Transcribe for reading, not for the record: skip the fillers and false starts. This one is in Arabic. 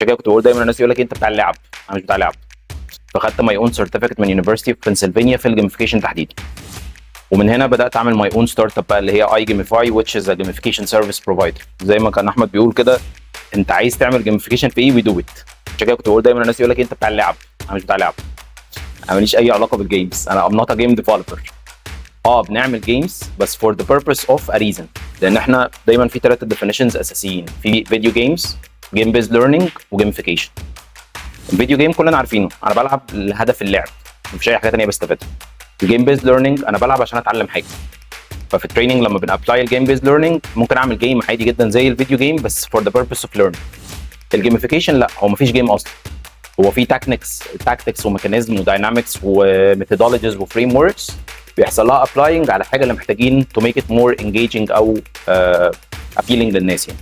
عشان كده كنت بقول دايما الناس يقول لك انت بتاع اللعب، انا مش بتاع لعب. فخدت ماي اون سيرتيفيكت من يونيفرستي في بنسلفانيا في الجيميفيكيشن تحديدا. ومن هنا بدات اعمل ماي اون ستارت اب بقى اللي هي اي جيميفاي which is a gamification service provider. زي ما كان احمد بيقول كده، انت عايز تعمل جيميفيكيشن في ايه وي دو ات. عشان كده كنت بقول دايما الناس يقول لك انت بتاع اللعب، انا مش بتاع لعب. انا ماليش اي علاقه بالجيمز، انا ام نوت ا جيم ديفلوبر. بنعمل جيمز بس for the purpose of a reason. لان احنا دايما في 3 definitions اساسيين في فيديو جيمز: جيم بيز ليرنينج وجيميفيكيشن. الفيديو جيم كلنا عارفينه، انا بلعب لهدف اللعب، مفيش اي حاجه ثانيه بستفادها. الجيم بيز ليرنينج انا بلعب عشان اتعلم حاجه. ففي التريننج لما بنابلاي الجيم بيز ليرنينج ممكن اعمل جيم عادي جدا زي الفيديو جيم بس for the purpose of learning. الجيميفيكيشن لا، هو مفيش جيم اصلا، هو في تاكتكس وميكانيزم وداينامكس وميثودولوجيز وفريم وركس بيحصل لها ابلاينج على حاجه اللي محتاجين تو ميك ات مور انجيجنج او appealing للناس يعني.